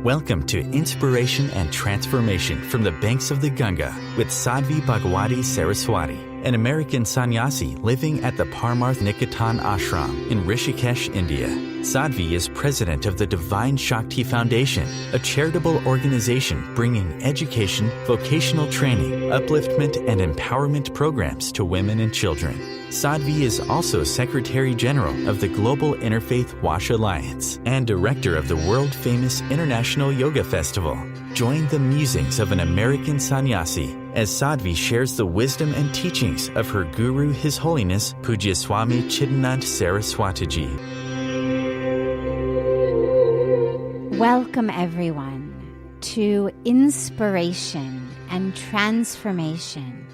Welcome to Inspiration and Transformation from the Banks of the Ganga with Sadhvi Bhagawati Saraswati, an American sannyasi living at the Parmarth Niketan ashram in Rishikesh, India. Sadhvi is president of the Divine Shakti Foundation, a charitable organization bringing education, vocational training, upliftment, and empowerment programs to women and children. Sadhvi is also Secretary General of the Global Interfaith Wash Alliance and Director of the world-famous International Yoga Festival. Join the musings of an American sannyasi as Sadhvi shares the wisdom and teachings of her guru, His Holiness Pujya Swami Chidanand Saraswati Ji. Welcome, everyone, to Inspiration and Transformation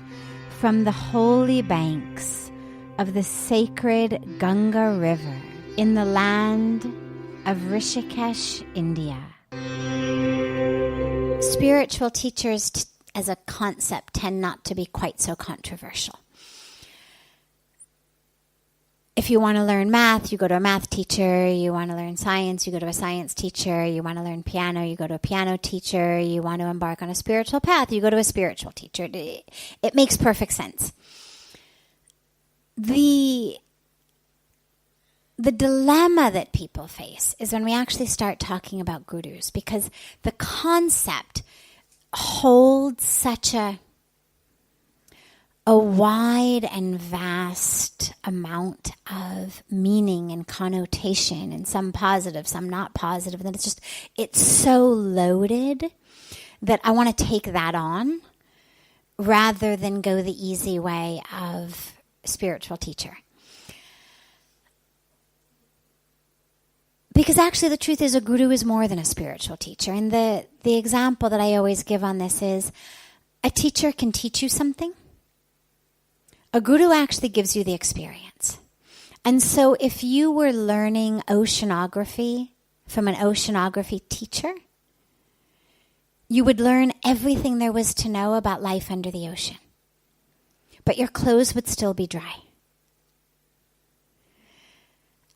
from the holy banks of the sacred Ganga River in the land of Rishikesh, India. Spiritual teachers as a concept tend not to be quite so controversial. If you want to learn math, you go to a math teacher. You want to learn science, you go to a science teacher. You want to learn piano, you go to a piano teacher. You want to embark on a spiritual path, you go to a spiritual teacher. It makes perfect sense. The dilemma that people face is when we actually start talking about gurus, because the concept holds such a wide and vast amount of meaning and connotation, and some positive, some not positive. And then it's so loaded that I want to take that on rather than go the easy way of spiritual teacher. Because actually the truth is a guru is more than a spiritual teacher. And the example that I always give on this is a teacher can teach you something. A guru actually gives you the experience. And so if you were learning oceanography from an oceanography teacher, you would learn everything there was to know about life under the ocean. But your clothes would still be dry.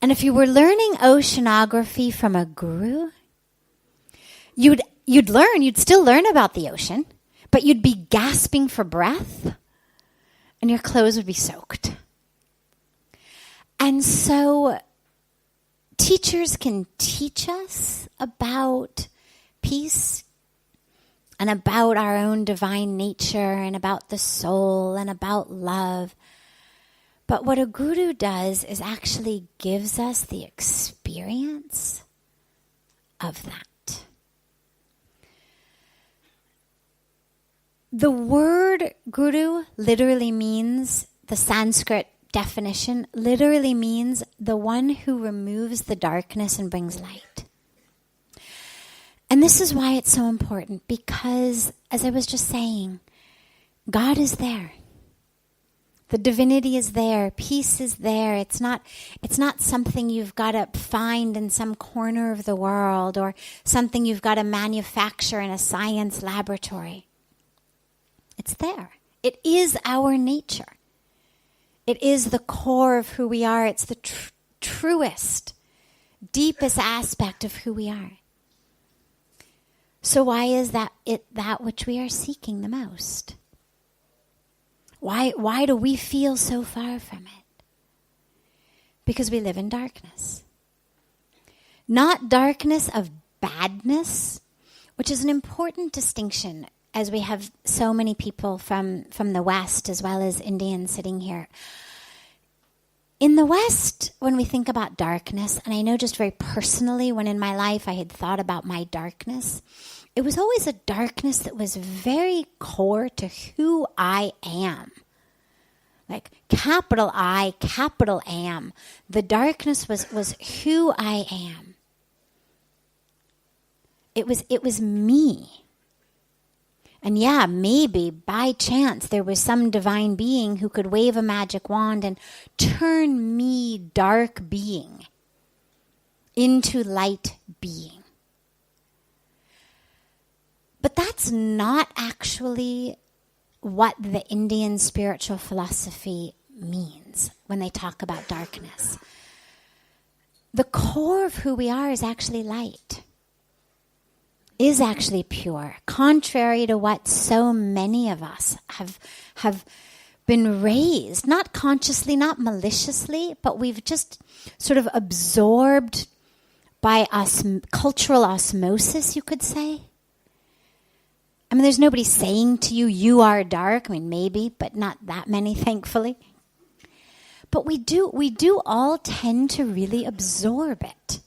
And if you were learning oceanography from a guru, you'd still learn about the ocean, but you'd be gasping for breath and your clothes would be soaked. And so teachers can teach us about peace and about our own divine nature and about the soul and about love. But what a guru does is actually gives us the experience of that. The word guru literally means, the Sanskrit definition literally means the one who removes the darkness and brings light. And this is why it's so important, because, as I was just saying, God is there. The divinity is there. Peace is there. It's not something you've got to find in some corner of the world or something you've got to manufacture in a science laboratory. It's there. It is our nature. It is the core of who we are. It's the truest, deepest aspect of who we are. So why is that which we are seeking the most? Why do we feel so far from it? Because we live in darkness. Not darkness of badness, which is an important distinction, as we have so many people from the West as well as Indians sitting here. In the West, when we think about darkness, and I know just very personally when in my life I had thought about my darkness, it was always a darkness that was very core to who I am. Like capital I, capital am. The darkness was who I am. It was me. And yeah, maybe by chance there was some divine being who could wave a magic wand and turn me, dark being, into light being. But that's not actually what the Indian spiritual philosophy means when they talk about darkness. the core of who we are is actually light, is actually pure, contrary to what so many of us have been raised, not consciously, not maliciously, but we've just sort of absorbed by cultural osmosis, you could say. I mean, there's nobody saying to you, you are dark. I mean, maybe, but not that many, thankfully. But we do all tend to really absorb it.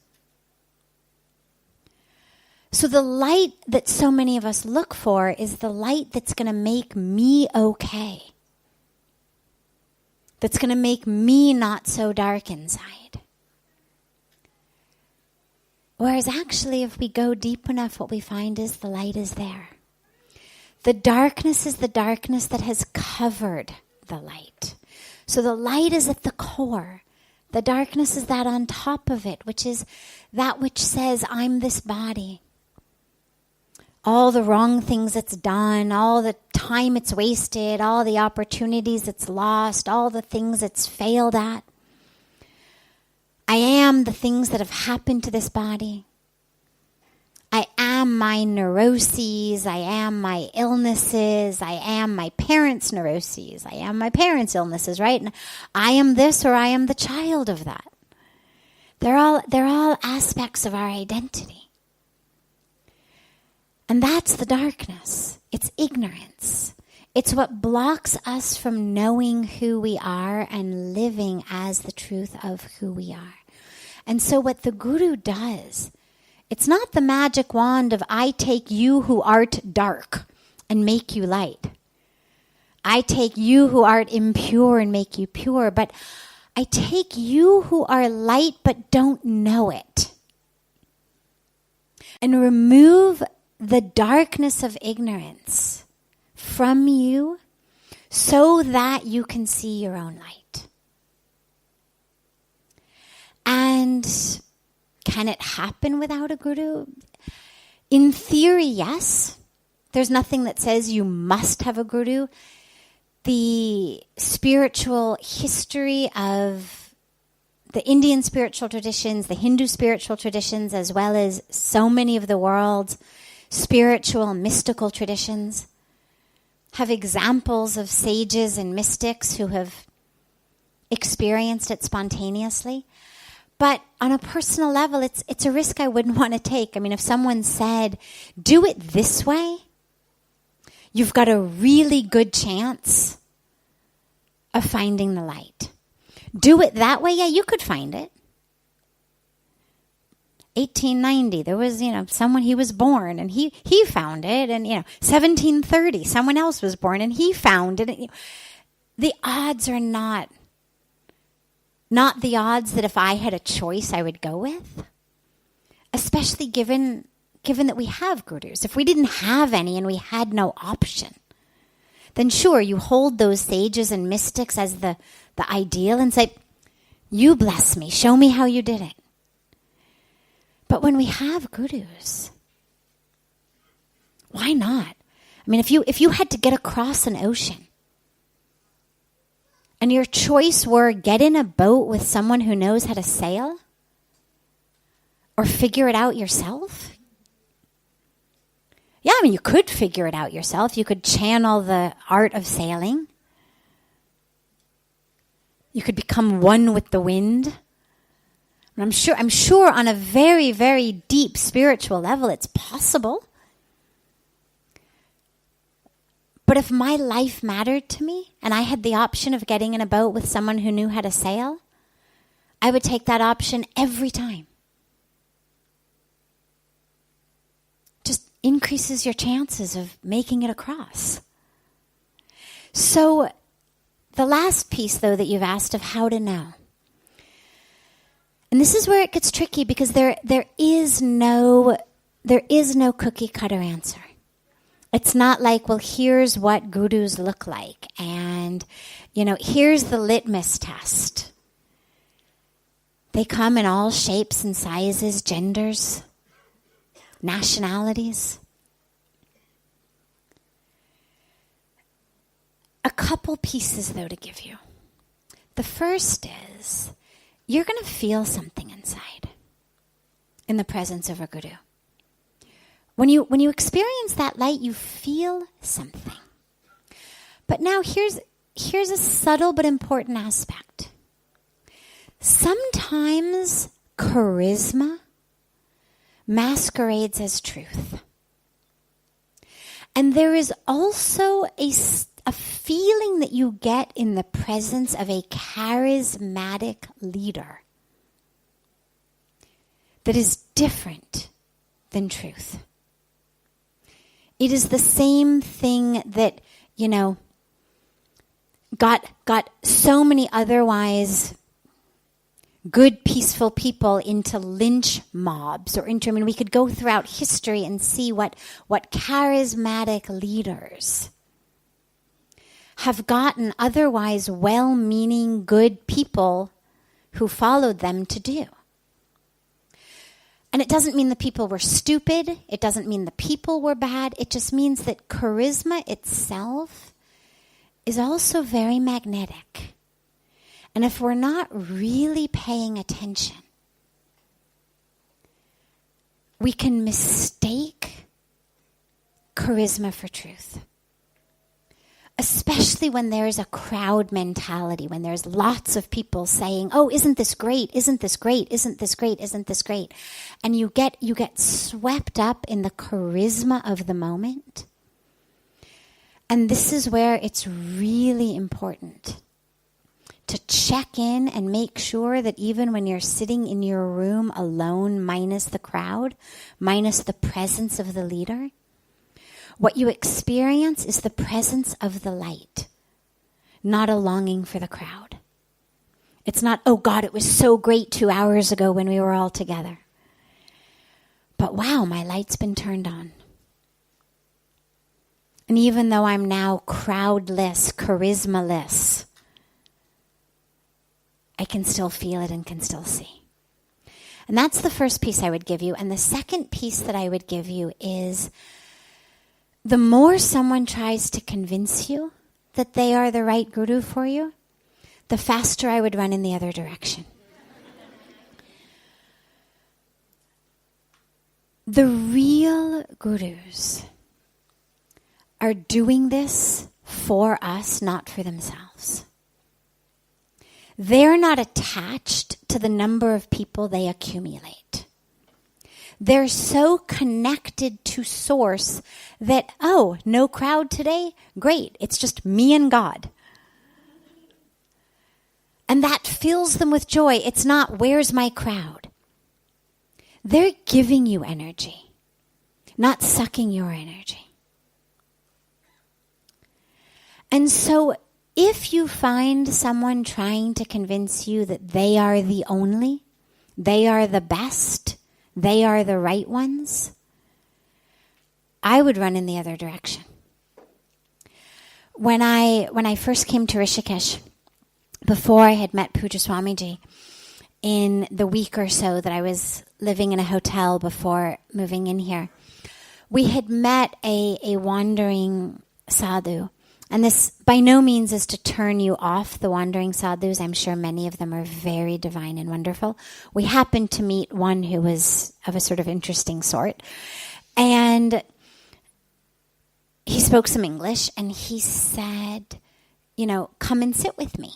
So the light that so many of us look for is the light that's going to make me okay. That's going to make me not so dark inside. Whereas actually, if we go deep enough, what we find is the light is there. The darkness is the darkness that has covered the light. So the light is at the core. The darkness is that on top of it, which is that which says, I'm this body. All the wrong things it's done, all the time it's wasted, all the opportunities it's lost, all the things it's failed at. I am the things that have happened to this body. I am my neuroses, I am my illnesses, I am my parents' neuroses, I am my parents' illnesses, right? And I am this or I am the child of that. They're all aspects of our identity. And that's the darkness. It's ignorance. It's what blocks us from knowing who we are and living as the truth of who we are. And so what the Guru does, it's not the magic wand of I take you who art dark and make you light. I take you who art impure and make you pure. But I take you who are light but don't know it and remove the darkness of ignorance from you so that you can see your own light. And can it happen without a guru? In theory, yes. There's nothing that says you must have a guru. The spiritual history of the Indian spiritual traditions, the Hindu spiritual traditions, as well as so many of the world's spiritual and mystical traditions, have examples of sages and mystics who have experienced it spontaneously. But on a personal level, it's a risk I wouldn't want to take. I mean, if someone said, do it this way, you've got a really good chance of finding the light. Do it that way, yeah, you could find it. 1890, there was, someone, he was born and he found it. And, 1730, someone else was born and he found it. The odds are not the odds that if I had a choice I would go with, especially given that we have gurus. If we didn't have any and we had no option, then sure, you hold those sages and mystics as the ideal and say, you bless me, show me how you did it. But when we have gurus, why not? I mean, if you had to get across an ocean and your choice were get in a boat with someone who knows how to sail or figure it out yourself. Yeah, I mean, you could figure it out yourself. You could channel the art of sailing. You could become one with the wind. I'm sure on a very, very deep spiritual level it's possible. But if my life mattered to me and I had the option of getting in a boat with someone who knew how to sail, I would take that option every time. Just increases your chances of making it across. So the last piece, though, that you've asked of how to know. And this is where it gets tricky because there is no cookie cutter answer. It's not like, well, here's what gurus look like, and here's the litmus test. They come in all shapes and sizes, genders, nationalities. A couple pieces, though, to give you. The first is, you're going to feel something inside. in the presence of a guru. When you experience that light, you feel something. But now here's a subtle but important aspect. Sometimes charisma masquerades as truth. And there is also a feeling that you get in the presence of a charismatic leader that is different than truth. It is the same thing that, got so many otherwise good, peaceful people into lynch mobs we could go throughout history and see what charismatic leaders have gotten otherwise well-meaning, good people who followed them to do. And it doesn't mean the people were stupid. It doesn't mean the people were bad. It just means that charisma itself is also very magnetic. And if we're not really paying attention, we can mistake charisma for truth. Especially when there's a crowd mentality, when there's lots of people saying, oh, isn't this great? Isn't this great? Isn't this great? Isn't this great? And you get swept up in the charisma of the moment. And this is where it's really important to check in and make sure that even when you're sitting in your room alone, minus the crowd, minus the presence of the leader, what you experience is the presence of the light, not a longing for the crowd. It's not, oh God, it was so great 2 hours ago when we were all together. But wow, my light's been turned on. And even though I'm now crowdless, charismaless, I can still feel it and can still see. And that's the first piece I would give you. And the second piece that I would give you is the more someone tries to convince you that they are the right guru for you, the faster I would run in the other direction. The real gurus are doing this for us, not for themselves. They're not attached to the number of people they accumulate. They're so connected to source that, oh, no crowd today? Great, it's just me and God. And that fills them with joy. It's not, where's my crowd? They're giving you energy, not sucking your energy. And so if you find someone trying to convince you that they are the only, they are the best, they are the right ones, I would run in the other direction. When I first came to Rishikesh, before I had met Puja Swamiji, in the week or so that I was living in a hotel before moving in here, we had met a wandering sadhu. And this by no means is to turn you off the wandering sadhus. I'm sure many of them are very divine and wonderful. We happened to meet one who was of a sort of interesting sort. And he spoke some English and he said, come and sit with me.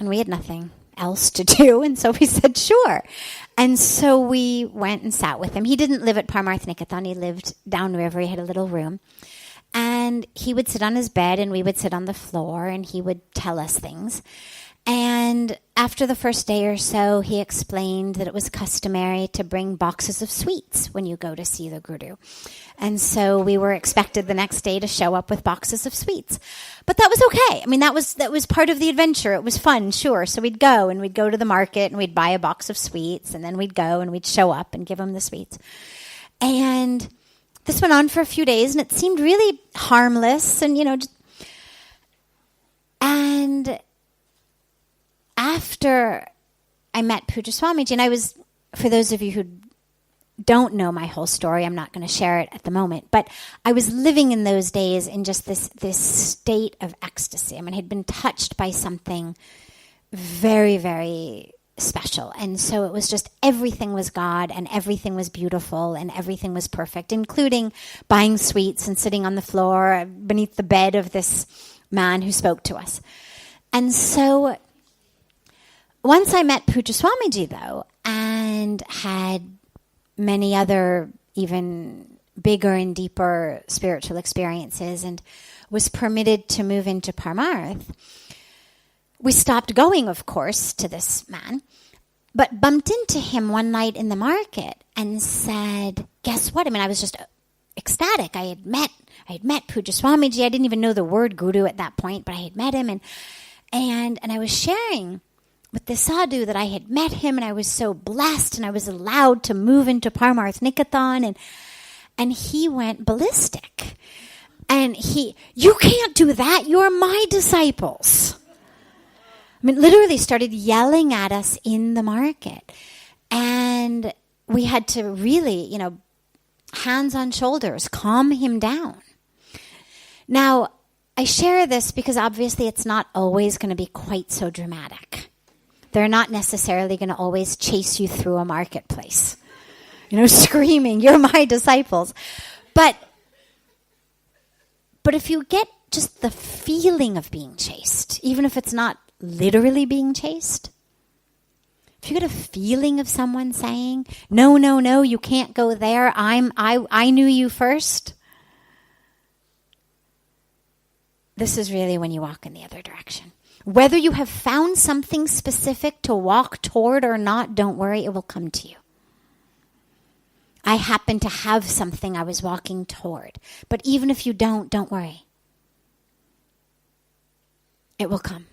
And we had nothing else to do. And so we said, sure. And so we went and sat with him. He didn't live at Parmarth Niketan. He lived downriver. He had a little room. And he would sit on his bed and we would sit on the floor and he would tell us things. And after the first day or so, he explained that it was customary to bring boxes of sweets when you go to see the guru. And so we were expected the next day to show up with boxes of sweets. But that was okay. I mean, that was part of the adventure. It was fun, sure. So we'd go to the market and we'd buy a box of sweets and then we'd go and we'd show up and give him the sweets. And this went on for a few days, and it seemed really harmless, and and after I met Puja Swamiji, and I was, for those of you who don't know my whole story, I'm not going to share it at the moment, but I was living in those days in just this state of ecstasy. I mean, I had been touched by something very, very special. And so it was just everything was God and everything was beautiful and everything was perfect, including buying sweets and sitting on the floor beneath the bed of this man who spoke to us. And so once I met Pujya Swamiji, though, and had many other even bigger and deeper spiritual experiences and was permitted to move into Parmarth, we stopped going, of course, to this man, but bumped into him one night in the market and said, guess what? I mean, I was just ecstatic. I had met Pujya Swamiji. I didn't even know the word guru at that point, but I had met him, and I was sharing with the sadhu that I had met him, and I was so blessed, and I was allowed to move into Parmarth Niketan, and he went ballistic. And you can't do that. You're my disciples. I mean, literally started yelling at us in the market. And we had to really, hands on shoulders, calm him down. Now, I share this because obviously it's not always going to be quite so dramatic. They're not necessarily going to always chase you through a marketplace, screaming, you're my disciples. But if you get just the feeling of being chased, even if it's not literally being chased, if you get a feeling of someone saying, no, you can't go there, I knew you first, this is really when you walk in the other direction. Whether you have found something specific to walk toward or not, don't worry, it will come to you. I happen to have something I was walking toward. But even if you don't worry. It will come.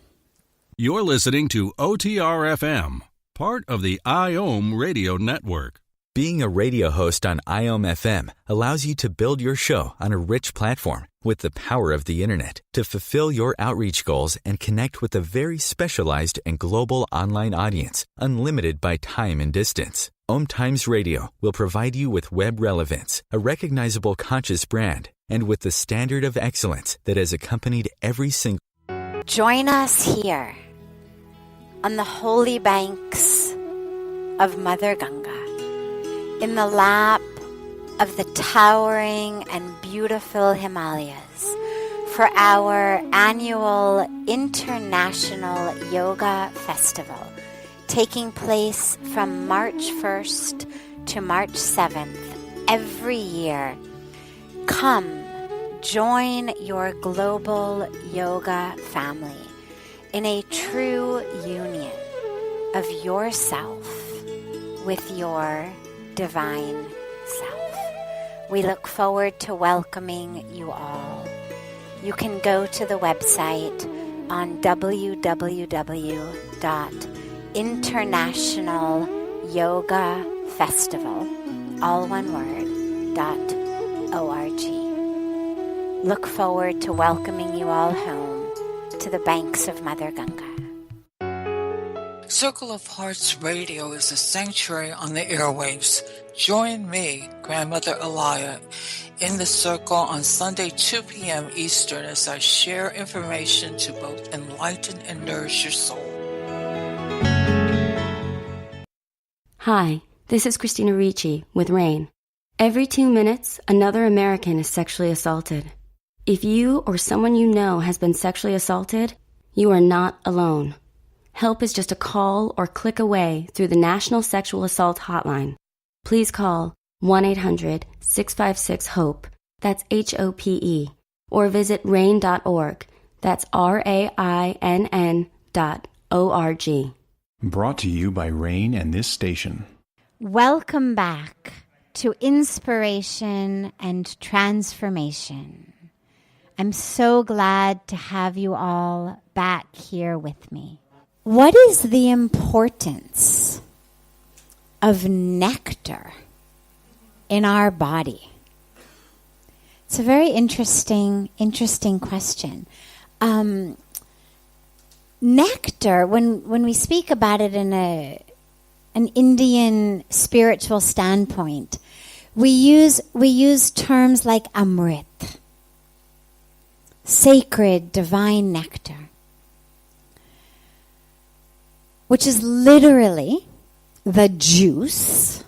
You're listening to OTR-FM, part of the IOM radio network. Being a radio host on IOM FM allows you to build your show on a rich platform with the power of the internet to fulfill your outreach goals and connect with a very specialized and global online audience, unlimited by time and distance. OMTimes Radio will provide you with web relevance, a recognizable conscious brand, and with the standard of excellence that has accompanied every single... Join us here on the holy banks of Mother Ganga, in the lap of the towering and beautiful Himalayas, for our annual International Yoga Festival, taking place from March 1st to March 7th every year. Come, join your global yoga family in a true union of yourself with your divine self. We look forward to welcoming you all. You can go to the website on www.internationalyogafestival, all one word, .org. Look forward to welcoming you all home to the banks of Mother Ganga. Circle of Hearts Radio is a sanctuary on the airwaves. Join me, Grandmother Alaya, in the circle on Sunday 2 p.m. Eastern as I share information to both enlighten and nourish your soul. Hi, this is Christina Ricci with RAIN. Every 2 minutes, another American is sexually assaulted. If you or someone you know has been sexually assaulted, you are not alone. Help is just a call or click away through the National Sexual Assault Hotline. Please call 1-800-656-HOPE, that's HOPE, or visit rain.org, that's RAINN.org. Brought to you by RAIN and this station. Welcome back to Inspiration and Transformation. I'm so glad to have you all back here with me. What is the importance of nectar in our body? It's a very interesting question. Nectar, when we speak about it in an Indian spiritual standpoint, we use terms like amrit, sacred, divine nectar. which is literally the juice,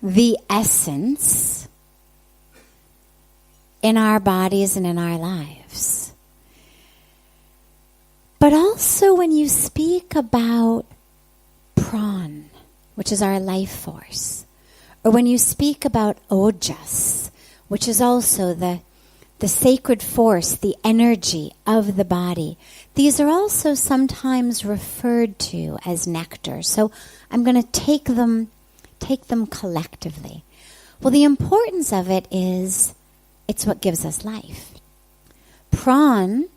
the essence in our bodies and in our lives. But also when you speak about pran, which is our life force, or when you speak about ojas, which is also the sacred force, the energy of the body, these are also sometimes referred to as nectar. So I'm going to take them collectively. Well, the importance of it is it's what gives us life. Pran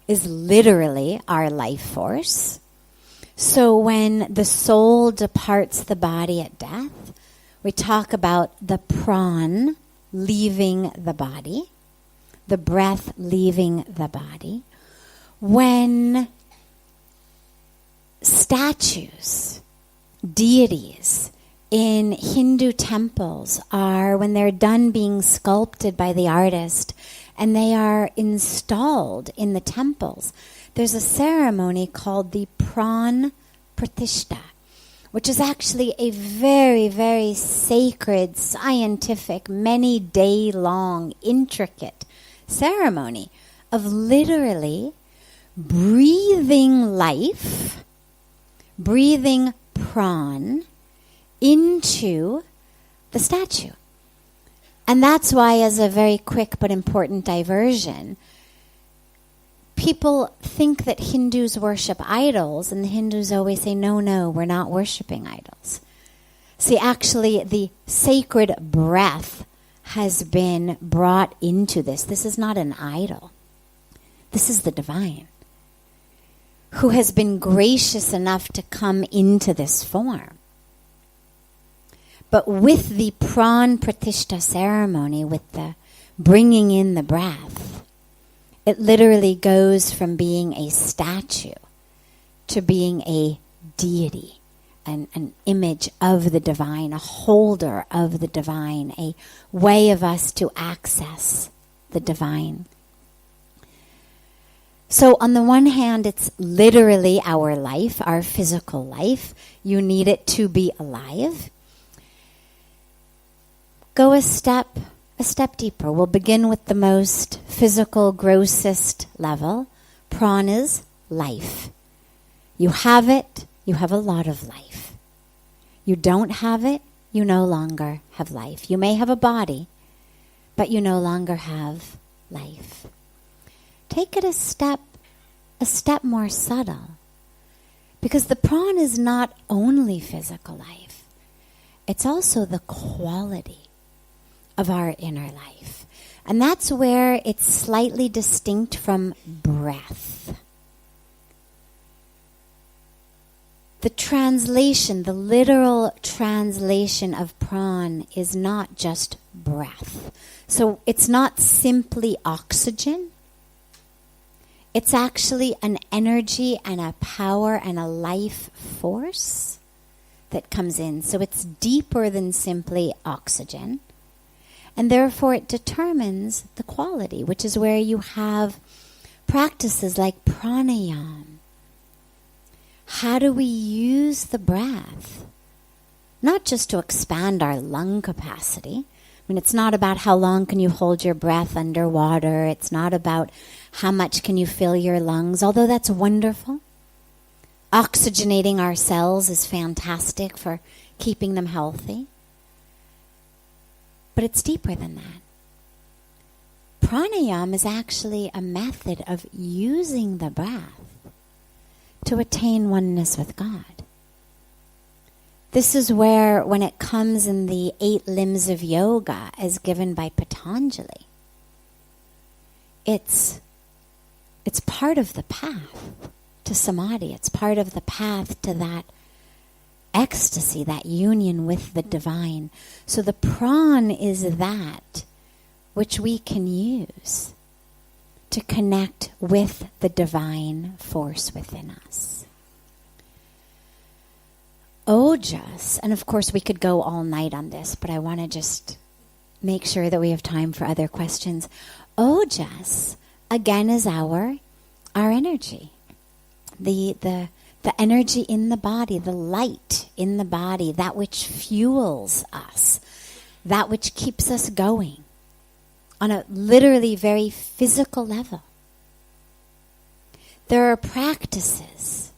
is literally our life force. So when the soul departs the body at death, we talk about the pran leaving the body, the breath leaving the body. When statues, deities in Hindu temples when they're done being sculpted by the artist and they are installed in the temples, there's a ceremony called the Pran Pratishtha, which is actually a very, very sacred, scientific, many-day-long, intricate ceremony of literally breathing life, breathing pran into the statue. And that's why, as a very quick but important diversion, people think that Hindus worship idols, and the Hindus always say, no, we're not worshiping idols. See, actually, the sacred breath has been brought into this. This is not an idol. This is the divine, who has been gracious enough to come into this form. But with the Pran Pratishtha ceremony, with the bringing in the breath, it literally goes from being a statue to being a deity, an image of the divine, a holder of the divine, a way of us to access the divine. So on the one hand, it's literally our life, our physical life. You need it to be alive. Go a step deeper. We'll begin with the most physical, grossest level. Pran is life. You have it, you have a lot of life. You don't have it, you no longer have life. You may have a body, but you no longer have life. Take it a step more subtle. Because the pran is not only physical life. It's also the quality of our inner life. And that's where it's slightly distinct from breath. The translation, the literal translation of pran is not just breath. So it's not simply oxygen. It's actually an energy and a power and a life force that comes in. So it's deeper than simply oxygen. And therefore it determines the quality, which is where you have practices like pranayama. How do we use the breath? Not just to expand our lung capacity. I mean, it's not about how long can you hold your breath underwater. It's not about how much can you fill your lungs, although that's wonderful. Oxygenating our cells is fantastic for keeping them healthy. But it's deeper than that. Pranayama is actually a method of using the breath to attain oneness with God. This is where, when it comes in the 8 limbs of yoga as given by Patanjali, it's part of the path to samadhi. It's part of the path to that ecstasy, that union with the divine. So the pran is that which we can use to connect with the divine force within us. Ojas, and of course we could go all night on this, but I want to just make sure that we have time for other questions. Ojas, again, is our energy. The the energy in the body, the light in the body, that which fuels us, that which keeps us going on a literally very physical level. There are practices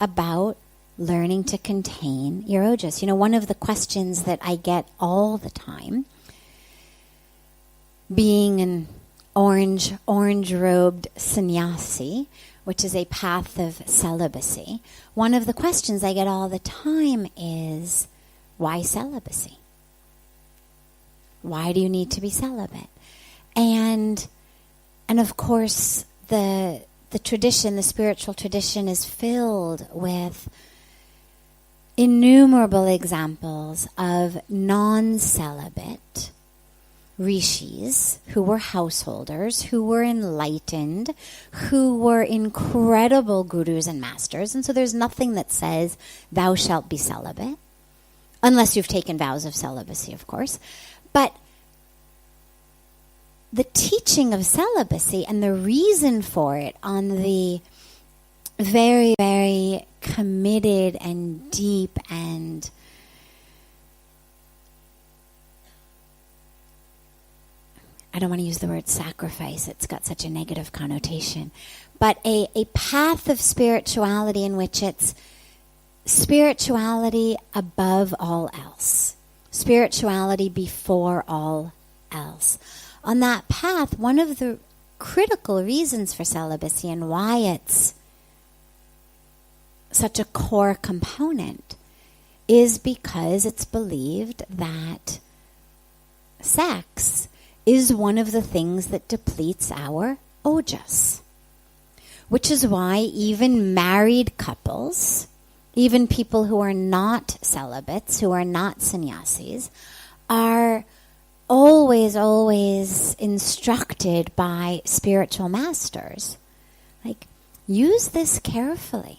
about learning to contain your ojas. You know, one of the questions that I get all the time, being an orange-robed sannyasi, which is a path of celibacy, one of the questions I get all the time is, why celibacy? Why do you need to be celibate? And of course, the tradition, the spiritual tradition, is filled with innumerable examples of non-celibate rishis who were householders, who were enlightened, who were incredible gurus and masters. And so there's nothing that says thou shalt be celibate, unless you've taken vows of celibacy, of course. But the teaching of celibacy and the reason for it on the very, very committed and deep and I don't want to use the word sacrifice, it's got such a negative connotation, but a path of spirituality in which it's spirituality above all else, spirituality before all else. On that path, one of the critical reasons for celibacy and why it's such a core component is because it's believed that sex is one of the things that depletes our ojas. Which is why even married couples, even people who are not celibates, who are not sannyasis, are always instructed by spiritual masters. Like, use this carefully.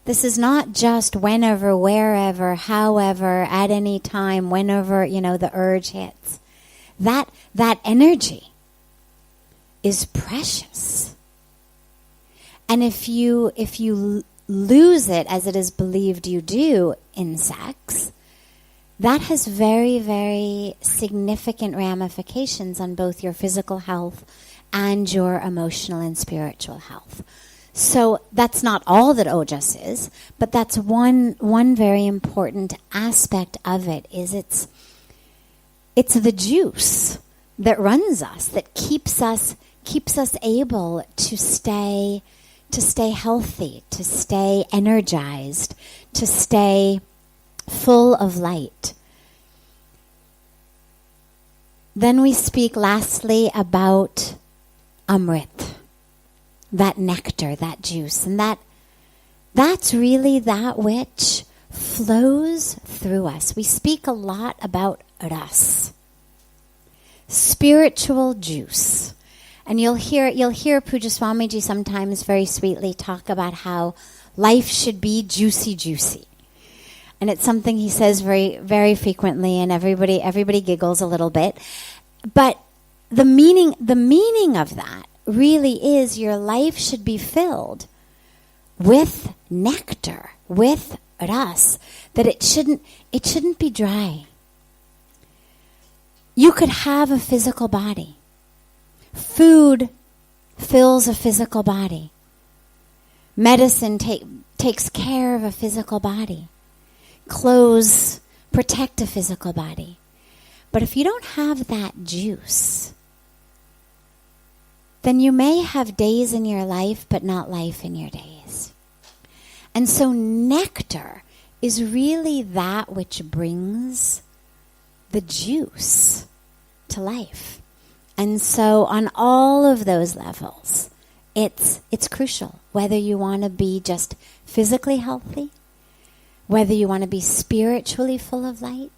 This is not just whenever, wherever, however, at any time, whenever, the urge hits. That energy is precious. And if you lose it, as it is believed you do in sex, that has very, very significant ramifications on both your physical health and your emotional and spiritual health. So that's not all that ojas is, but that's one very important aspect of it. Is it's the juice that runs us, that keeps us able to stay healthy, to stay energized, to stay full of light. Then we speak lastly about amrit, that nectar, that juice, and that's really that which flows through us. We speak a lot about ras, spiritual juice. And you'll hear Pujya Swamiji sometimes very sweetly talk about how life should be juicy. And it's something he says very, very frequently, and everybody giggles a little bit. But the meaning of that really is your life should be filled with nectar, with ras, that it shouldn't be dry. You could have a physical body. Food fills a physical body. Medicine takes care of a physical body. Clothes protect a physical body. But if you don't have that juice, then you may have days in your life, but not life in your days. And so nectar is really that which brings the juice to life. And so on all of those levels, it's crucial, whether you want to be just physically healthy, whether you want to be spiritually full of light,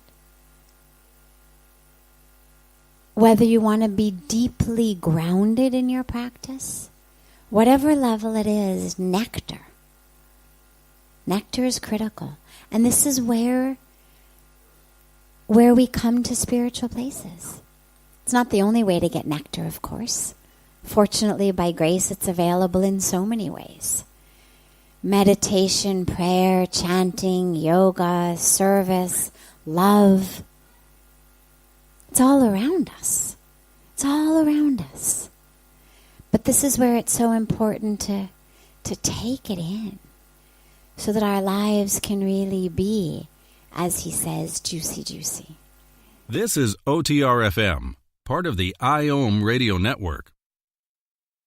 whether you want to be deeply grounded in your practice, whatever level it is, nectar. Nectar is critical. And this is where we come to spiritual places. It's not the only way to get nectar, of course. Fortunately, by grace, it's available in so many ways. meditation, prayer, chanting, yoga, service, love. It's all around us. It's all around us. But this is where it's so important to take it in so that our lives can really be, as he says, juicy, juicy. This is OTR-FM, part of the IOM radio network.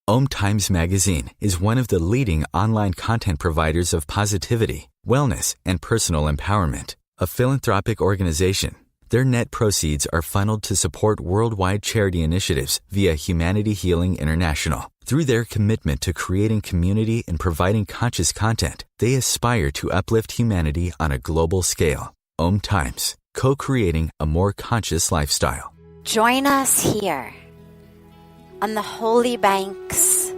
OMTimes magazine is one of the leading online content providers of positivity, wellness, and personal empowerment. A philanthropic organization, their net proceeds are funneled to support worldwide charity initiatives via Humanity Healing International. Through their commitment to creating community and providing conscious content, they aspire to uplift humanity on a global scale. OMTimes, co-creating a more conscious lifestyle. Join us here on the holy banks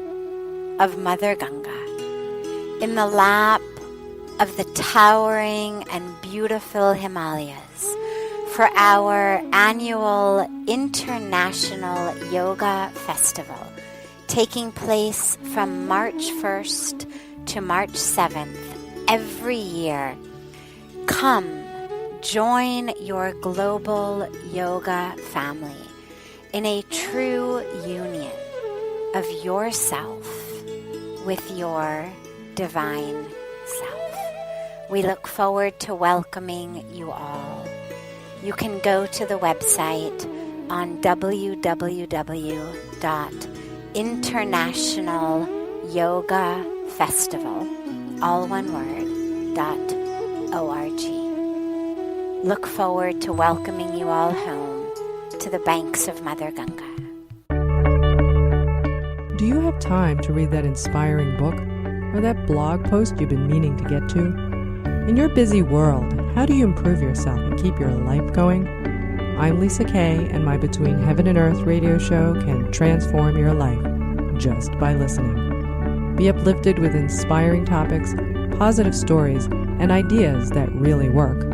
of Mother Ganga, in the lap of the towering and beautiful Himalayas, for our annual International Yoga Festival, taking place from March 1st to March 7th every year. Come, join your global yoga family in a true union of yourself with your divine self. We look forward to welcoming you all. You can go to the website on www.internationalyogafestival, all one word, .org. Look forward to welcoming you all home to the banks of Mother Ganga. Do you have time to read that inspiring book or that blog post you've been meaning to get to? In your busy world, how do you improve yourself and keep your life going? I'm Lisa Kay, and my Between Heaven and Earth radio show can transform your life just by listening. Be uplifted with inspiring topics, positive stories, and ideas that really work.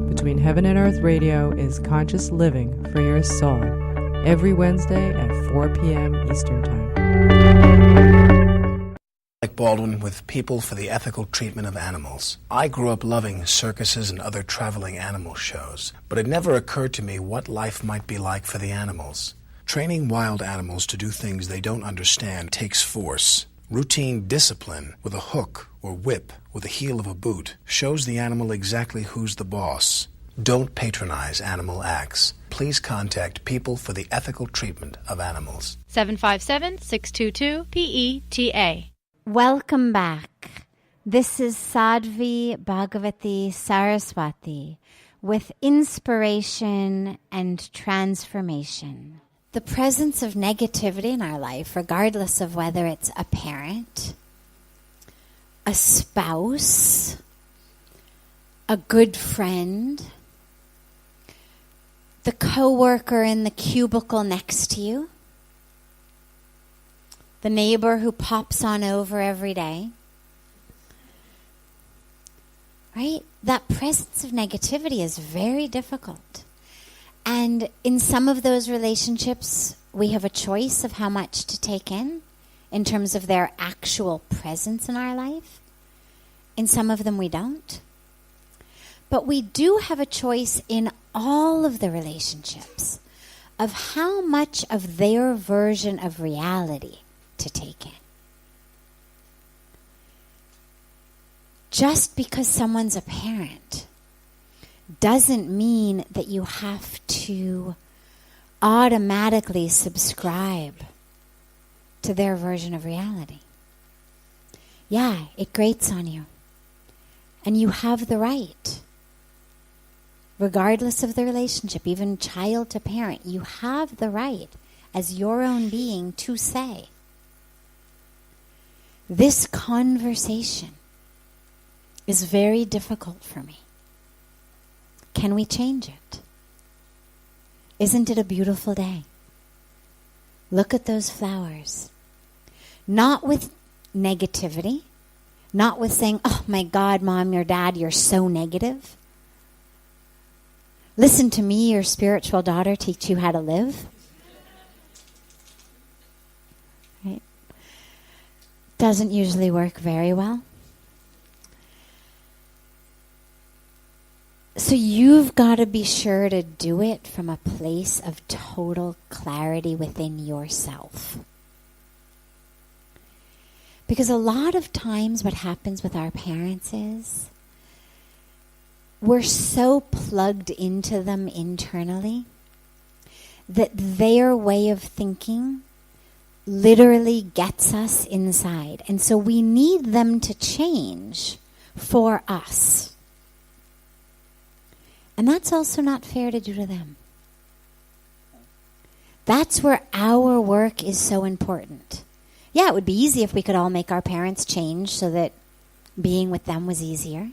Between Heaven and Earth Radio is conscious living for your soul, every Wednesday at 4 p.m. Eastern Time. Like Baldwin with People for the Ethical Treatment of Animals. I grew up loving circuses and other traveling animal shows, but it never occurred to me what life might be like for the animals. Training wild animals to do things they don't understand takes force. Routine discipline with a hook or whip with the heel of a boot shows the animal exactly who's the boss. Don't patronize animal acts. Please contact People for the Ethical Treatment of Animals. 757-622-PETA. Welcome back. This is Sadhvi Bhagawati Saraswati with inspiration and transformation. The presence of negativity in our life, regardless of whether it's a parent, a spouse, a good friend, the coworker in the cubicle next to you, the neighbor who pops on over every day, right? That presence of negativity is very difficult. And in some of those relationships, we have a choice of how much to take in terms of their actual presence in our life. In some of them, we don't. But we do have a choice in all of the relationships of how much of their version of reality to take in. Just because someone's a parent doesn't mean that you have to automatically subscribe to their version of reality. Yeah, it grates on you. And you have the right, regardless of the relationship, even child to parent, you have the right as your own being to say, this conversation is very difficult for me. Can we change it? Isn't it a beautiful day? Look at those flowers. Not with negativity, not with saying, oh my God, Mom, your dad, you're so negative. Listen to me, your spiritual daughter, teach you how to live. Right? Doesn't usually work very well. So you've got to be sure to do it from a place of total clarity within yourself. Because a lot of times what happens with our parents is we're so plugged into them internally that their way of thinking literally gets us inside. And so we need them to change for us. And that's also not fair to do to them. That's where our work is so important. Yeah, it would be easy if we could all make our parents change so that being with them was easier.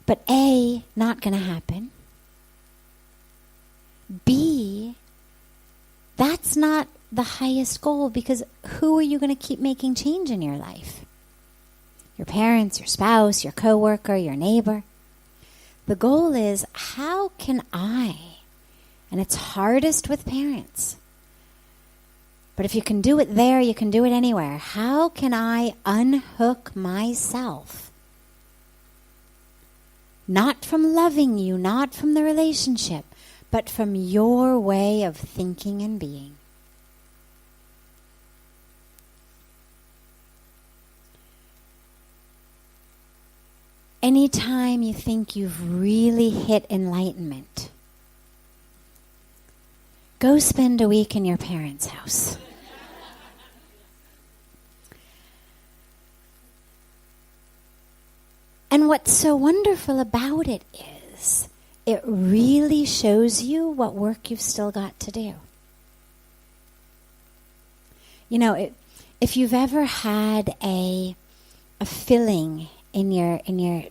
But A, not going to happen. B, that's not the highest goal, because who are you going to keep making change in your life? Your parents, your spouse, your coworker, your neighbor. The goal is, how can I, and it's hardest with parents, but if you can do it there, you can do it anywhere. How can I unhook myself? Not from loving you, not from the relationship, but from your way of thinking and being. Anytime you think you've really hit enlightenment, go spend a week in your parents' house. And what's so wonderful about it is it really shows you what work you've still got to do. You know, if you've ever had a filling in your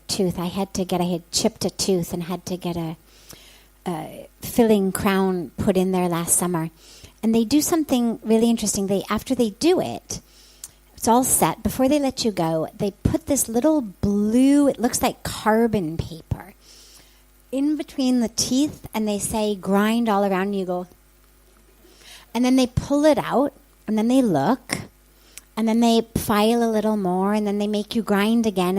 tooth, I had chipped a tooth and had to get a filling crown put in there last summer. And they do something really interesting. After they do it, it's all set. Before they let you go, they put this little blue, it looks like carbon paper, in between the teeth, and they say, grind all around, and you go. And then they pull it out, and then they look, and then they file a little more, and then they make you grind again,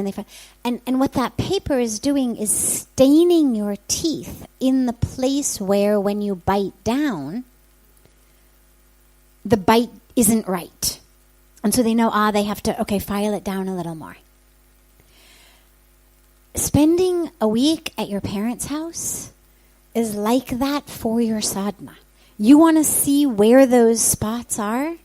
and what that paper is doing is staining your teeth in the place where, when you bite down, the bite isn't right. And so they know, they have to, file it down a little more. Spending a week at your parents' house is like that for your sadhana. You want to see where those spots are?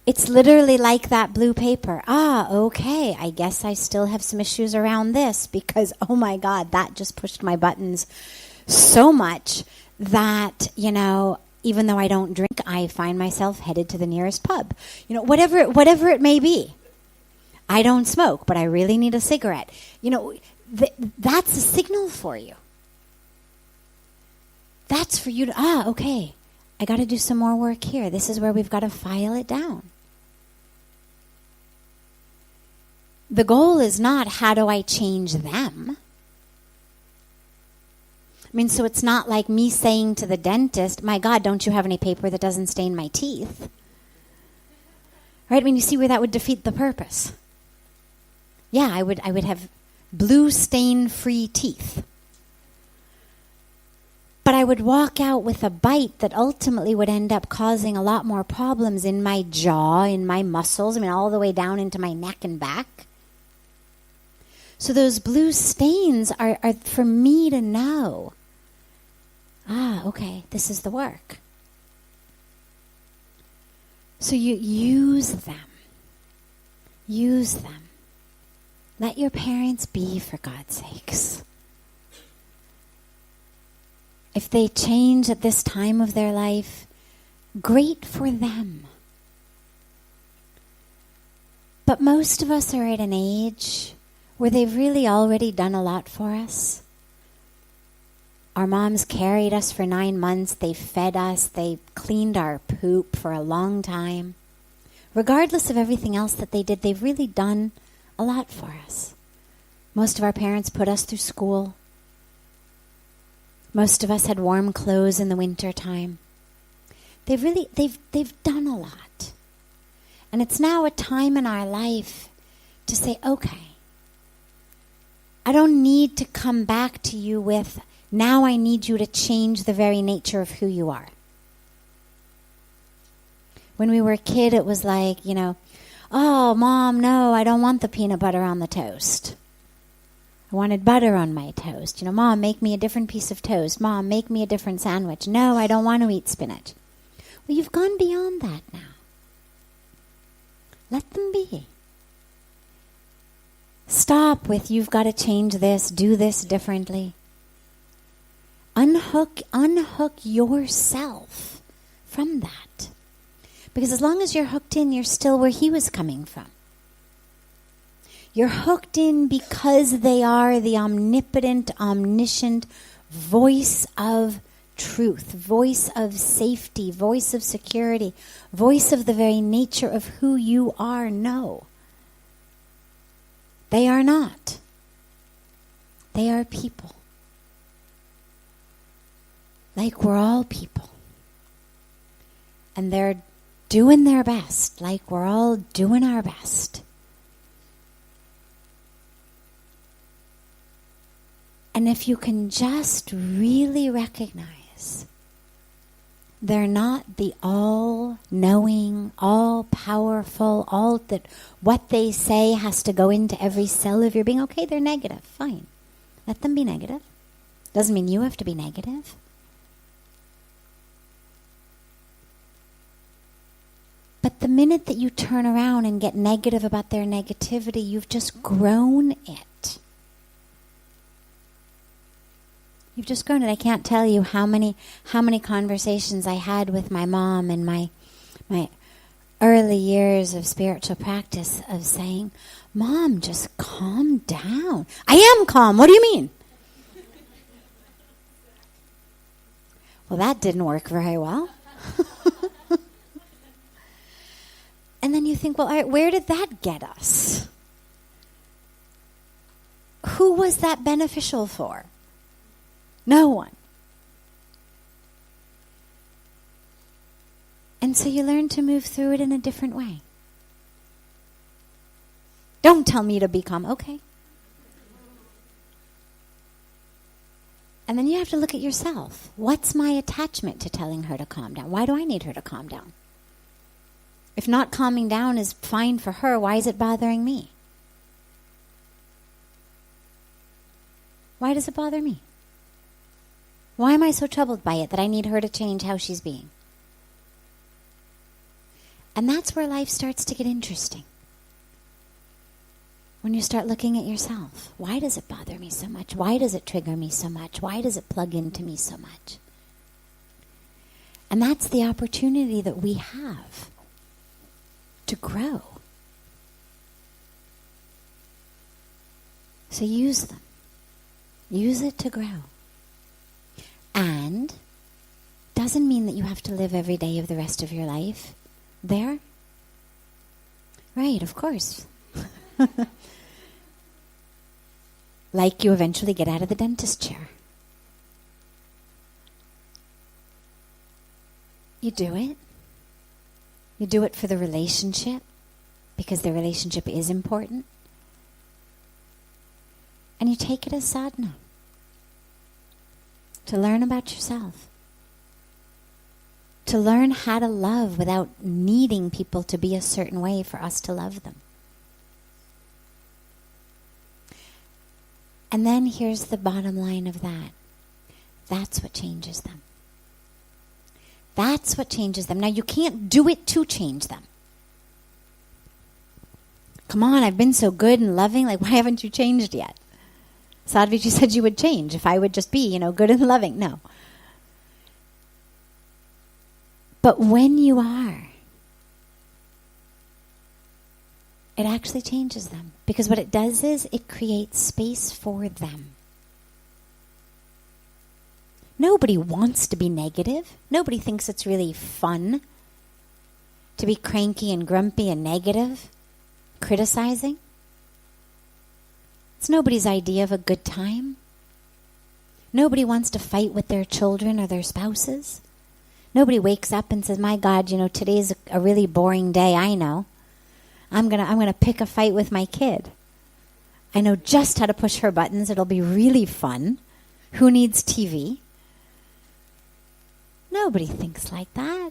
It's literally like that blue paper. Okay, I guess I still have some issues around this because, oh my God, that just pushed my buttons so much that, even though I don't drink, I find myself headed to the nearest pub. Whatever it may be. I don't smoke, but I really need a cigarette. That's a signal for you. That's for you to, okay, I got to do some more work here. This is where we've got to file it down. The goal is not, how do I change them? So it's not like me saying to the dentist, my God, don't you have any paper that doesn't stain my teeth? Right? You see where that would defeat the purpose. Yeah, I would have blue stain-free teeth. But I would walk out with a bite that ultimately would end up causing a lot more problems in my jaw, in my muscles, all the way down into my neck and back. So those blue stains are for me to know, okay, this is the work. So you use them. Use them. Let your parents be, for God's sakes. If they change at this time of their life, great for them. But most of us are at an age where they've really already done a lot for us. Our moms carried us for 9 months. They fed us. They cleaned our poop for a long time. Regardless of everything else that they did, they've really done a lot for us. Most of our parents put us through school. Most of us had warm clothes in the winter time. They've done a lot. And it's now a time in our life to say, okay, I don't need to come back to you with, now I need you to change the very nature of who you are. When we were a kid, it was like, oh, Mom, no, I don't want the peanut butter on the toast. I wanted butter on my toast. Mom, make me a different piece of toast. Mom, make me a different sandwich. No, I don't want to eat spinach. Well, you've gone beyond that now. Let them be. Stop with, you've got to change this, do this differently. Unhook yourself from that. Because as long as you're hooked in, you're still where he was coming from. You're hooked in because they are the omnipotent, omniscient voice of truth, voice of safety, voice of security, voice of the very nature of who you are. No. They are not. They are people. Like we're all people. And they're doing their best, like we're all doing our best. And if you can just really recognize they're not the all-knowing, all-powerful, all that what they say has to go into every cell of your being. Okay, they're negative. Fine. Let them be negative. Doesn't mean you have to be negative. But the minute that you turn around and get negative about their negativity, you've just grown it. You've just grown it. I can't tell you how many conversations I had with my mom in my early years of spiritual practice of saying, Mom, just calm down. I am calm. What do you mean? Well, that didn't work very well. And then you think, well, all right, where did that get us? Who was that beneficial for? No one. And so you learn to move through it in a different way. Don't tell me to be calm. Okay. And then you have to look at yourself. What's my attachment to telling her to calm down? Why do I need her to calm down? If not calming down is fine for her, why is it bothering me? Why does it bother me? Why am I so troubled by it that I need her to change how she's being? And that's where life starts to get interesting. When you start looking at yourself. Why does it bother me so much? Why does it trigger me so much? Why does it plug into me so much? And that's the opportunity that we have to grow. So use them. Use it to grow. And doesn't mean that you have to live every day of the rest of your life there. Right, of course. Like you eventually get out of the dentist chair. You do it. You do it for the relationship, because the relationship is important. And you take it as sadhana, to learn about yourself. To learn how to love without needing people to be a certain way for us to love them. And then here's the bottom line of that. That's what changes them. That's what changes them. Now, you can't do it to change them. Come on, I've been so good and loving. Like, why haven't you changed yet? Sadhvi, you said you would change if I would just be, good and loving. No. But when you are, it actually changes them. Because what it does is it creates space for them. Nobody wants to be negative. Nobody thinks it's really fun to be cranky and grumpy and negative, criticizing. It's nobody's idea of a good time. Nobody wants to fight with their children or their spouses. Nobody wakes up and says, my God, today's a really boring day, I know. I'm gonna pick a fight with my kid. I know just how to push her buttons. It'll be really fun. Who needs TV? Nobody thinks like that.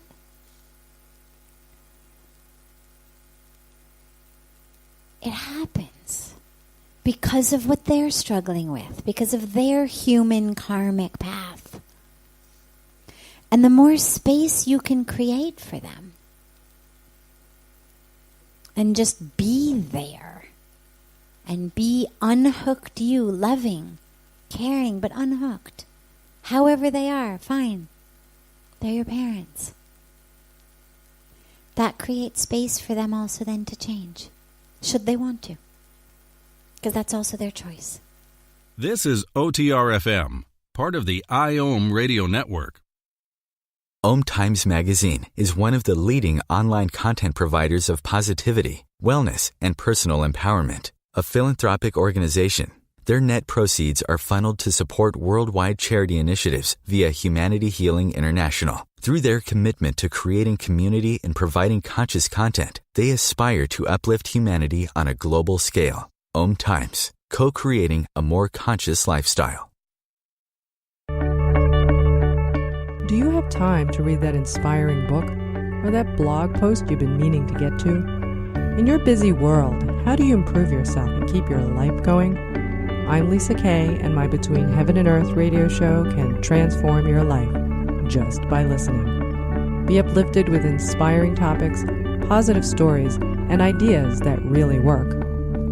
It happens because of what they're struggling with, because of their human karmic path. And the more space you can create for them, and just be there, and be unhooked you, loving, caring, but unhooked. However they are, fine. They're your parents. That creates space for them also then to change, should they want to. Because that's also their choice. This is OTR-FM, part of the IOM radio network. OMTimes magazine is one of the leading online content providers of positivity, wellness, and personal empowerment. A philanthropic organization, their net proceeds are funneled to support worldwide charity initiatives via Humanity Healing International. Through their commitment to creating community and providing conscious content, they aspire to uplift humanity on a global scale. OMTimes, co-creating a more conscious lifestyle. Do you have time to read that inspiring book or that blog post you've been meaning to get to? In your busy world, how do you improve yourself and keep your life going? I'm Lisa Kay, and my Between Heaven and Earth radio show can transform your life just by listening. Be uplifted with inspiring topics, positive stories, and ideas that really work.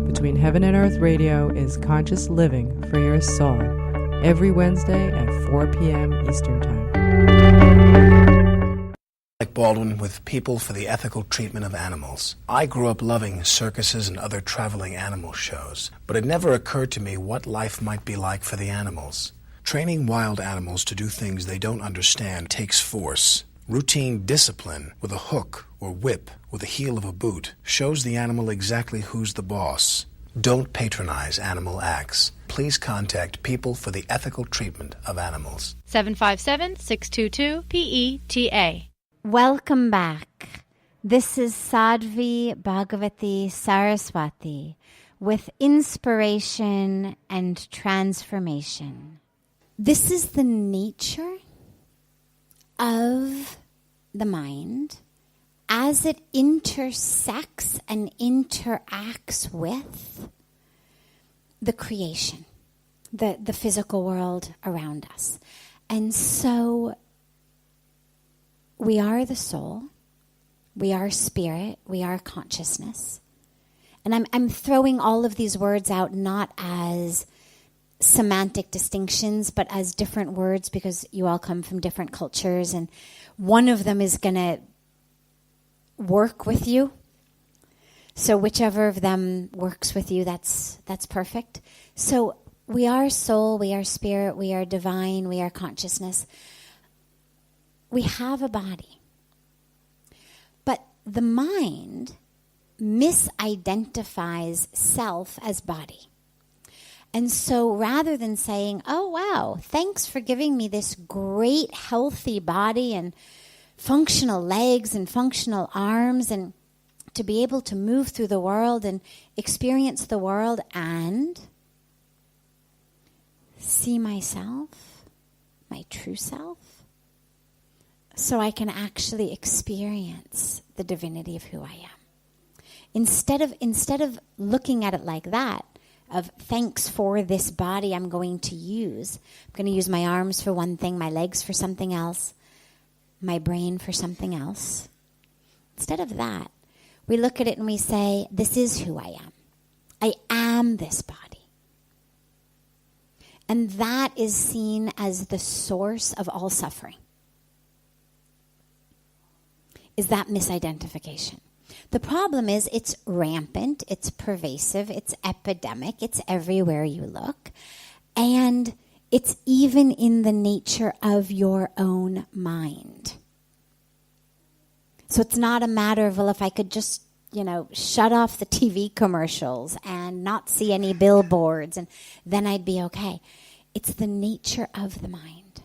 Between Heaven and Earth radio is conscious living for your soul, every Wednesday at 4 p.m. Eastern Time. Like Baldwin with People for the Ethical Treatment of Animals. I grew up loving circuses and other traveling animal shows, but it never occurred to me what life might be like for the animals. Training wild animals to do things they don't understand takes force. Routine discipline with a hook or whip with the heel of a boot shows the animal exactly who's the boss. Don't patronize animal acts. Please contact People for the Ethical Treatment of Animals. 757-622-PETA. Welcome back. This is Sadhvi Bhagawati Saraswati with inspiration and transformation. This is the nature of the mind as it intersects and interacts with the creation, the physical world around us. And so we are the soul, we are spirit, we are consciousness. And I'm throwing all of these words out not as semantic distinctions, but as different words because you all come from different cultures, and one of them is going to work with you. So whichever of them works with you, that's perfect. So we are soul, we are spirit, we are divine, we are consciousness. We have a body. But the mind misidentifies self as body. And so rather than saying, oh, wow, thanks for giving me this great healthy body and functional legs and functional arms and to be able to move through the world and experience the world and see myself, my true self, so I can actually experience the divinity of who I am. Instead of looking at it like that, of thanks for this body I'm going to use. I'm going to use my arms for one thing, my legs for something else, my brain for something else. Instead of that, we look at it and we say, this is who I am. I am this body. And that is seen as the source of all suffering. Is that misidentification. The problem is it's rampant, it's pervasive, it's epidemic, it's everywhere you look, and it's even in the nature of your own mind. So it's not a matter of, well, if I could just, shut off the TV commercials and not see any billboards, and then I'd be okay. It's the nature of the mind.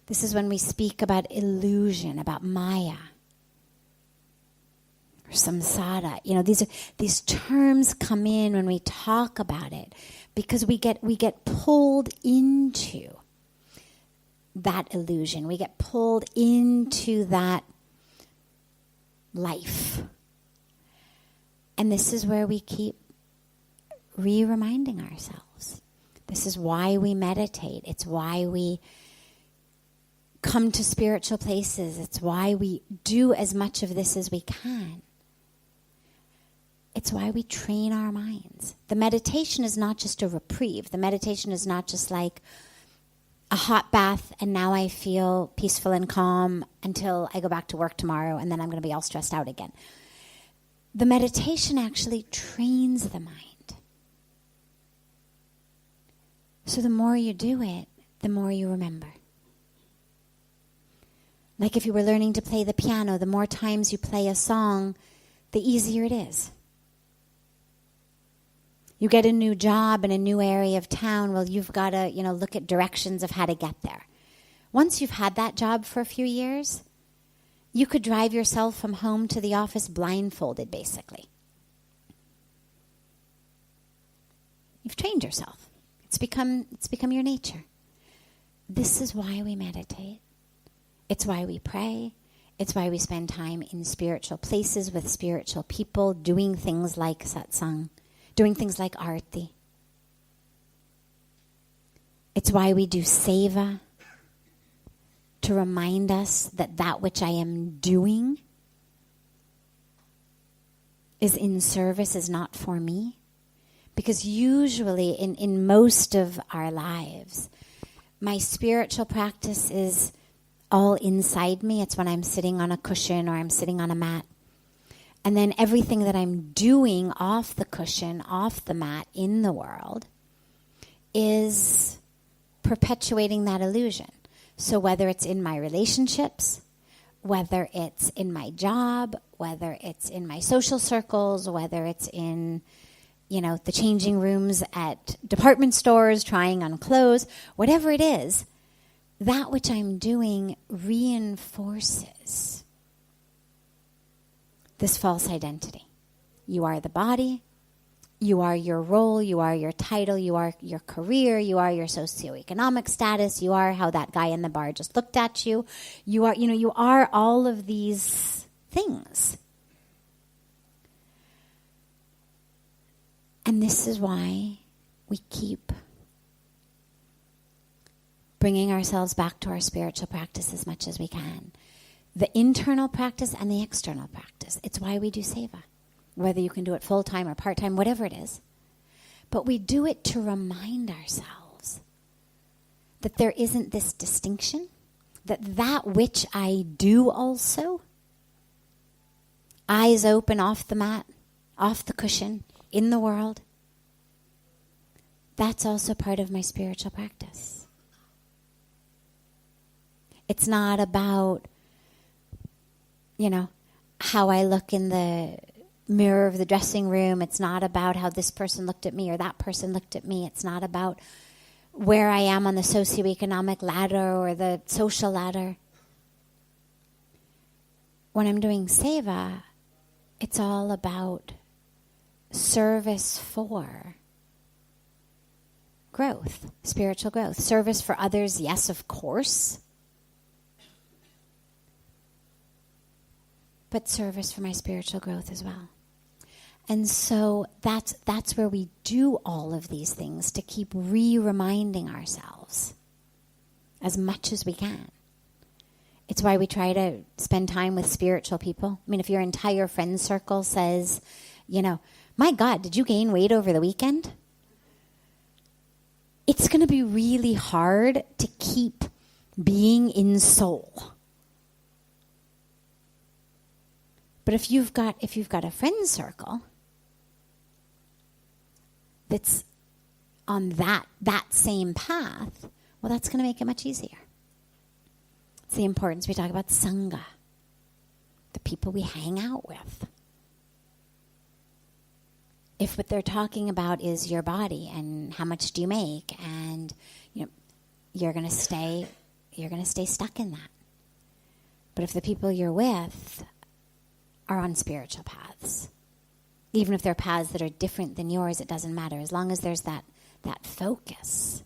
This is when we speak about illusion, about Maya. or samsara. These terms come in when we talk about it because we get pulled into that illusion. We get pulled into that life. And this is where we keep re-reminding ourselves. This is why we meditate. It's why we come to spiritual places. It's why we do as much of this as we can. It's why we train our minds. The meditation is not just a reprieve. The meditation is not just like a hot bath and now I feel peaceful and calm until I go back to work tomorrow and then I'm going to be all stressed out again. The meditation actually trains the mind. So the more you do it, the more you remember. Like if you were learning to play the piano, the more times you play a song, the easier it is. You get a new job in a new area of town, well, you've got to, look at directions of how to get there. Once you've had that job for a few years, you could drive yourself from home to the office blindfolded, basically. You've trained yourself. It's become your nature. This is why we meditate. It's why we pray. It's why we spend time in spiritual places with spiritual people, doing things like satsang, doing things like arti. It's why we do seva, to remind us that which I am doing is in service, is not for me. Because usually in most of our lives, my spiritual practice is all inside me. It's when I'm sitting on a cushion or I'm sitting on a mat. And then everything that I'm doing off the cushion, off the mat, in the world, is perpetuating that illusion. So whether it's in my relationships, whether it's in my job, whether it's in my social circles, whether it's in, the changing rooms at department stores, trying on clothes, whatever it is, that which I'm doing reinforces this false identity. You are the body. You are your role, you are your title, you are your career, you are your socioeconomic status, you are how that guy in the bar just looked at you. You are all of these things. And this is why we keep bringing ourselves back to our spiritual practice as much as we can. The internal practice and the external practice. It's why we do seva. Whether you can do it full-time or part-time, whatever it is. But we do it to remind ourselves that there isn't this distinction, that which I do also, eyes open off the mat, off the cushion, in the world, that's also part of my spiritual practice. It's not about, how I look in the mirror of the dressing room. It's not about how this person looked at me or that person looked at me. It's not about where I am on the socioeconomic ladder or the social ladder. When I'm doing seva, it's all about service for growth, spiritual growth. Service for others, yes, of course. But service for my spiritual growth as well. And so that's where we do all of these things, to keep reminding ourselves as much as we can. It's why we try to spend time with spiritual people. I mean, if your entire friend circle says, my God, did you gain weight over the weekend? It's going to be really hard to keep being in soul. But if you've got a friend circle that's on that same path, well, that's going to make it much easier. It's the importance we talk about Sangha, the people we hang out with. If what they're talking about is your body and how much do you make, and you're going to stay stuck in that. But if the people you're with are on spiritual paths. Even if they're paths that are different than yours, it doesn't matter. As long as there's that focus,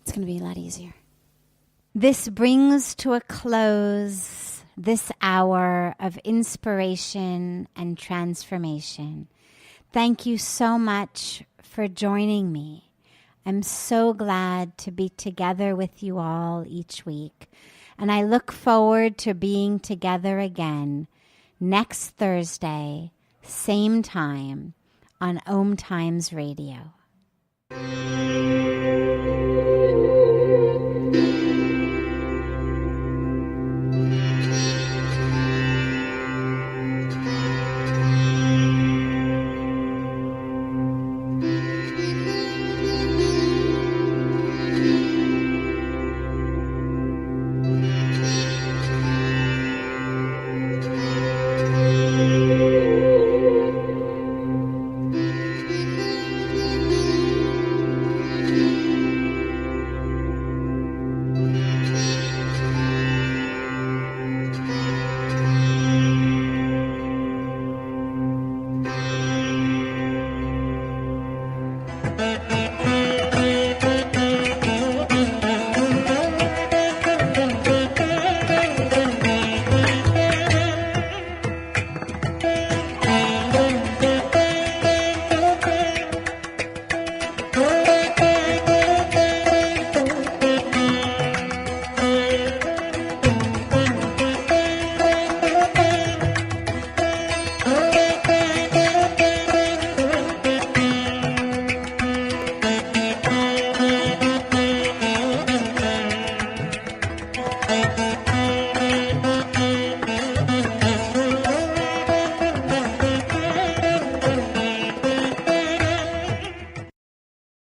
it's going to be a lot easier. This brings to a close this hour of inspiration and transformation. Thank you so much for joining me. I'm so glad to be together with you all each week. And I look forward to being together again next Thursday, same time, on OMTimes Radio.